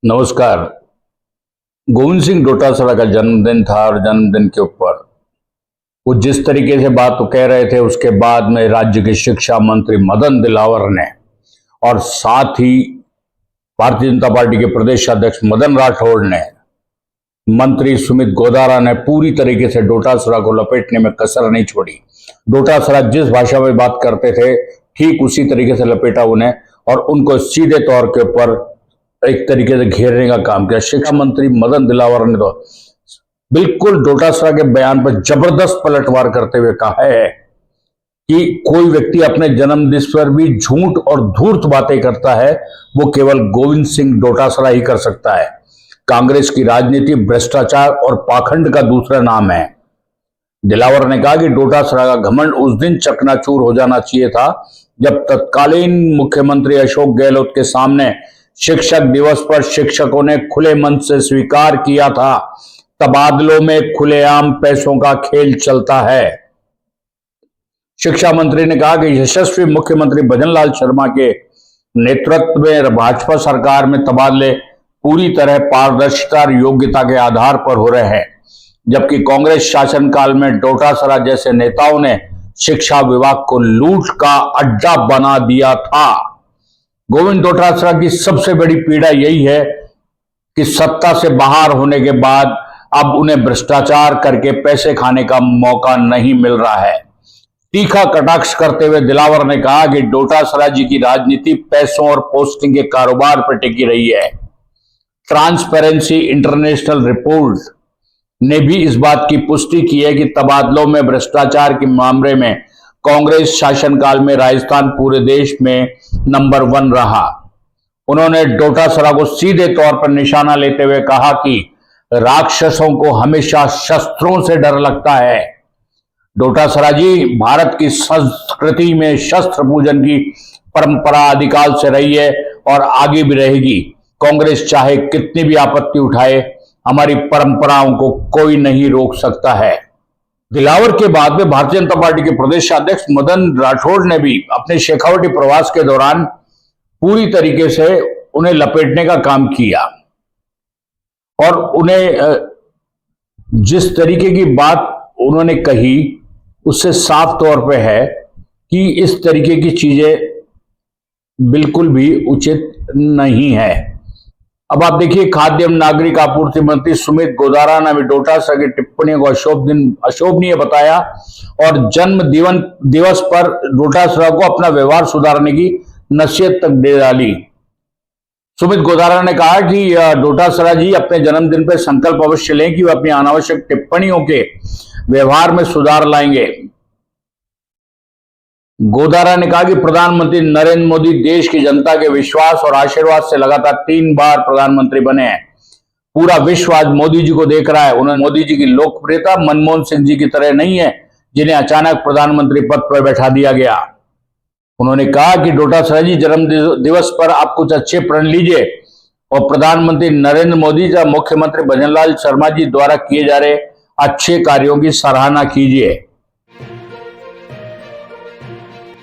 नमस्कार। गोविंद सिंह डोटासरा का जन्मदिन था और जन्मदिन के ऊपर वो जिस तरीके से बात कह रहे थे, उसके बाद में राज्य के शिक्षा मंत्री मदन दिलावर ने और साथ ही भारतीय जनता पार्टी के प्रदेश अध्यक्ष मदन राठौड़ ने, मंत्री सुमित गोदारा ने पूरी तरीके से डोटासरा को लपेटने में कसर नहीं छोड़ी। डोटासरा जिस भाषा में बात करते थे ठीक उसी तरीके से लपेटा उन्हें और उनको सीधे तौर के ऊपर एक तरीके से घेरने का काम किया। शिक्षा मंत्री मदन दिलावर ने तो बिल्कुल डोटासरा के बयान पर जबरदस्त पलटवार करते हुए कहा है कि कोई व्यक्ति अपने जन्मदिन पर भी झूठ और धूर्त बातें करता है, वो केवल गोविंद सिंह डोटासरा ही कर सकता है। कांग्रेस की राजनीति भ्रष्टाचार और पाखंड का दूसरा नाम है। दिलावर ने कहा कि डोटासरा का घमंड उस दिन चकनाचूर हो जाना चाहिए था जब तत्कालीन मुख्यमंत्री अशोक गहलोत के सामने शिक्षक दिवस पर शिक्षकों ने खुले मन से स्वीकार किया था तबादलों में खुलेआम पैसों का खेल चलता है। शिक्षा मंत्री ने कहा कि यशस्वी मुख्यमंत्री भजनलाल शर्मा के नेतृत्व में भाजपा सरकार में तबादले पूरी तरह पारदर्शिता और योग्यता के आधार पर हो रहे हैं, जबकि कांग्रेस शासनकाल में डोटासरा जैसे नेताओं ने शिक्षा विभाग को लूट का अड्डा बना दिया था। गोविंद डोटासरा की सबसे बड़ी पीड़ा यही है कि सत्ता से बाहर होने के बाद अब उन्हें भ्रष्टाचार करके पैसे खाने का मौका नहीं मिल रहा है। तीखा कटाक्ष करते हुए दिलावर ने कहा कि डोटासरा जी की राजनीति पैसों और पोस्टिंग के कारोबार पर टिकी रही है। ट्रांसपेरेंसी इंटरनेशनल रिपोर्ट ने भी इस बात की पुष्टि की है कि तबादलों में भ्रष्टाचार के मामले में कांग्रेस शासनकाल में राजस्थान पूरे देश में नंबर 1 रहा। उन्होंने डोटासरा को सीधे तौर पर निशाना लेते हुए कहा कि राक्षसों को हमेशा शस्त्रों से डर लगता है। डोटासरा जी, भारत की संस्कृति में शस्त्र पूजन की परंपरा आदिकाल से रही है और आगे भी रहेगी। कांग्रेस चाहे कितनी भी आपत्ति उठाए, हमारी परंपराओं को कोई नहीं रोक सकता है। दिलावर के बाद में भारतीय जनता पार्टी के प्रदेश अध्यक्ष मदन राठौड़ ने भी अपने शेखावटी प्रवास के दौरान पूरी तरीके से उन्हें लपेटने का काम किया और उन्हें जिस तरीके की बात उन्होंने कही उससे साफ तौर पे है कि इस तरीके की चीजें बिल्कुल भी उचित नहीं है। अब आप देखिए, खाद्य एवं नागरिक आपूर्ति मंत्री सुमित गोदारा ने भी डोटासरा की टिप्पणियों को अशोभनीय बताया और जन्म दिवस पर डोटासरा को अपना व्यवहार सुधारने की नसीहत तक दे डाली। सुमित गोदारा ने कहा कि डोटासरा जी अपने जन्मदिन पर संकल्प अवश्य लें कि वे अपनी अनावश्यक टिप्पणियों के व्यवहार में सुधार लाएंगे। गोदारा ने कहा कि प्रधानमंत्री नरेंद्र मोदी देश की जनता के विश्वास और आशीर्वाद से लगातार 3 बार प्रधानमंत्री बने हैं। पूरा विश्व आज मोदी जी को देख रहा है। उन्होंने मोदी जी की लोकप्रियता मनमोहन सिंह जी की तरह नहीं है, जिन्हें अचानक प्रधानमंत्री पद पर बैठा दिया गया। उन्होंने कहा कि डोटासरा जी, जन्म दिवस पर आप कुछ अच्छे प्रण लीजिए और प्रधानमंत्री नरेंद्र मोदी या मुख्यमंत्री भजनलाल शर्मा जी द्वारा किए जा रहे अच्छे कार्यों की सराहना कीजिए।